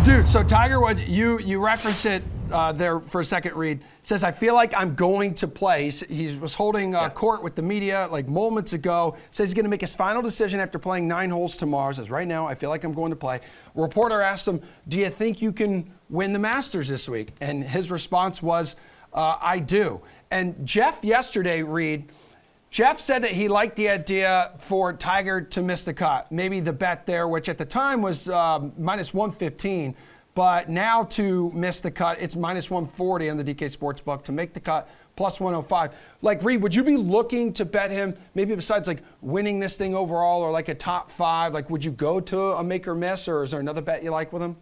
Dude, so Tiger Woods, you referenced it there for a second, Reid. Says, I feel like I'm going to play. He was holding court with the media like moments ago. Says he's going to make his final decision after playing 9 holes tomorrow. Says, right now, I feel like I'm going to play. A reporter asked him, do you think you can win the Masters this week? And his response was, I do. And Geoff yesterday, Reid, Geoff said that he liked the idea for Tiger to miss the cut. Maybe the bet there, which at the time was minus 115, but now to miss the cut, it's minus 140 on the DK Sportsbook. To make the cut, plus 105. Like, Reid, would you be looking to bet him, maybe besides like winning this thing overall or like a top 5, like would you go to a make or miss, or is there another bet you like with him?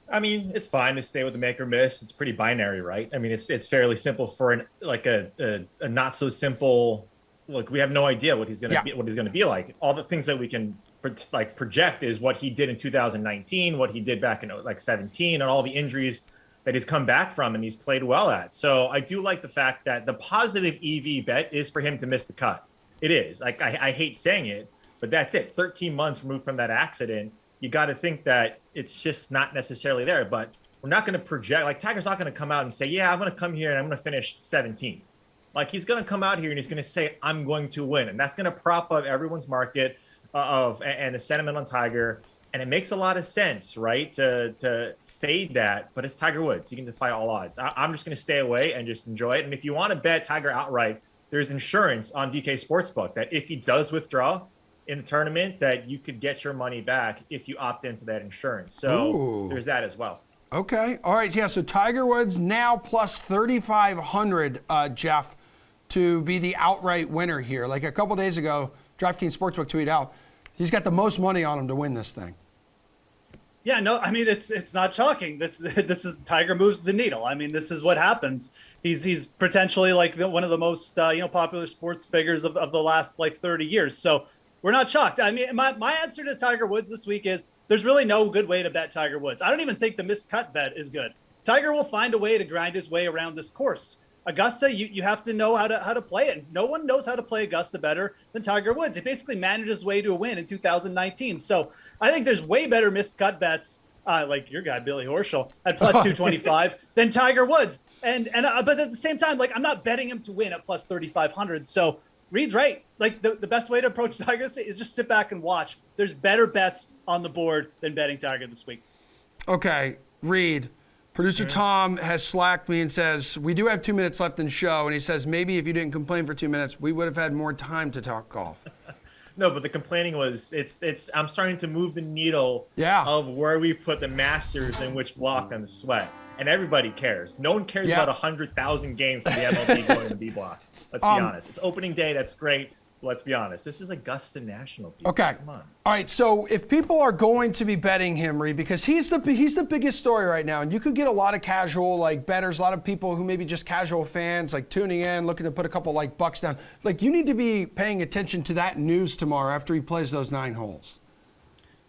I mean, it's fine to stay with the make or miss. It's pretty binary, right? I mean, it's fairly simple for a not so simple. Look, we have no idea what he's going to be like. All the things that we can project is what he did in 2019, what he did back in 17, and all the injuries that he's come back from and he's played well at. So I do like the fact that the positive EV bet is for him to miss the cut. It is. Like, I hate saying it, but that's it. 13 months removed from that accident, you got to think that it's just not necessarily there. But we're not going to project. Like, Tiger's not going to come out and say, yeah, I'm going to come here and I'm going to finish 17th. Like, he's going to come out here and he's going to say, I'm going to win. And that's going to prop up everyone's market and the sentiment on Tiger. And it makes a lot of sense, right, to fade that. But it's Tiger Woods. He can defy all odds. I'm just going to stay away and just enjoy it. And if you want to bet Tiger outright, there's insurance on DK Sportsbook that if he does withdraw in the tournament, that you could get your money back if you opt into that insurance. So there's that as well. Okay. All right. Yeah. So Tiger Woods now plus 3,500, Geoff, to be the outright winner here. Like a couple days ago, DraftKings Sportsbook tweeted out, he's got the most money on him to win this thing. Yeah, no, I mean, it's not shocking. This is Tiger moves the needle. I mean, this is what happens. He's potentially like one of the most popular sports figures of the last 30 years. So we're not shocked. I mean, my answer to Tiger Woods this week is there's really no good way to bet Tiger Woods. I don't even think the miscut bet is good. Tiger will find a way to grind his way around this course. Augusta, you have to know how to play it. No one knows how to play Augusta better than Tiger Woods. He basically managed his way to a win in 2019. So I think there's way better missed cut bets, like your guy Billy Horschel at plus 225 than Tiger Woods. And but at the same time, I'm not betting him to win at plus 3,500. So Reid's right. The best way to approach Tiger is just sit back and watch. There's better bets on the board than betting Tiger this week. Okay, Reid. Producer Tom has slacked me and says, we do have 2 minutes left in the show. And he says, maybe if you didn't complain for 2 minutes, we would have had more time to talk golf. No, but the complaining was, I'm starting to move the needle of where we put the Masters in which block on the sweat. And everybody cares. No one cares about 100,000 games for the MLB going to the B block. Let's be honest. It's opening day. That's great. Let's be honest. This is Augusta National. People. Okay. Come on. All right. So if people are going to be betting him, Reid, because he's the biggest story right now, and you could get a lot of casual bettors, a lot of people who maybe just casual fans tuning in, looking to put a couple bucks down. You need to be paying attention to that news tomorrow after he plays those 9 holes.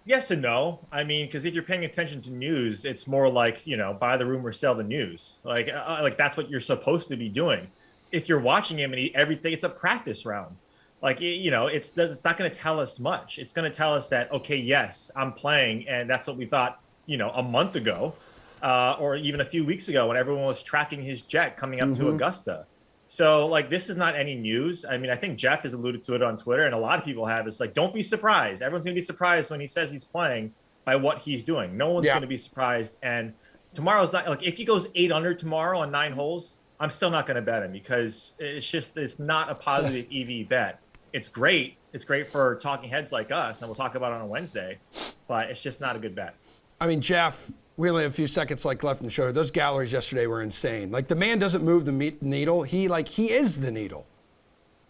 Yes and no. I mean, because if you're paying attention to news, it's more buy the rumor, sell the news. That's what you're supposed to be doing. If you're watching him and everything, it's a practice round. It's not going to tell us much. It's going to tell us that, okay, yes, I'm playing. And that's what we thought, a month ago or even a few weeks ago when everyone was tracking his jet coming up to Augusta. So this is not any news. I mean, I think Geoff has alluded to it on Twitter and a lot of people have. It's don't be surprised. Everyone's going to be surprised when he says he's playing by what he's doing. No one's going to be surprised. And tomorrow's not if he goes 8 under tomorrow on 9 holes, I'm still not going to bet him because it's not a positive EV bet. It's great. It's great for talking heads like us, and we'll talk about it on Wednesday, but it's just not a good bet. I mean, Geoff, we only have a few seconds left in the show. Those galleries yesterday were insane. The man doesn't move the needle. He is the needle.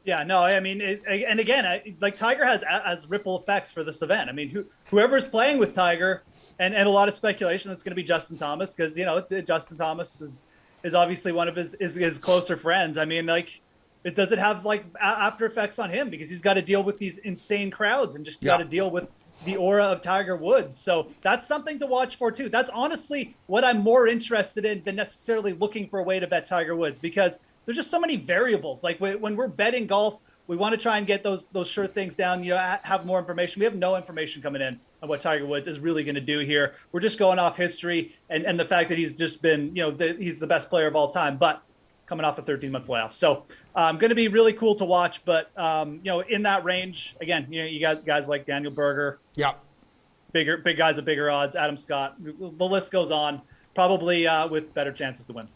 Yeah, no, I mean, and again, Tiger has ripple effects for this event. I mean, whoever's playing with Tiger, and a lot of speculation that's going to be Justin Thomas because, Justin Thomas is obviously one of his closer friends. I mean, does it have after effects on him because he's got to deal with these insane crowds and just got to deal with the aura of Tiger Woods. So that's something to watch for too. That's honestly what I'm more interested in than necessarily looking for a way to bet Tiger Woods because there's just so many variables. When we're betting golf, we want to try and get those sure things down, have more information. We have no information coming in on what Tiger Woods is really going to do here. We're just going off history and the fact that he's just been, he's the best player of all time, but coming off a 13-month layoff. So going to be really cool to watch. But, in that range, again, you got guys like Daniel Berger. Yeah. Big guys at bigger odds, Adam Scott. The list goes on, probably with better chances to win.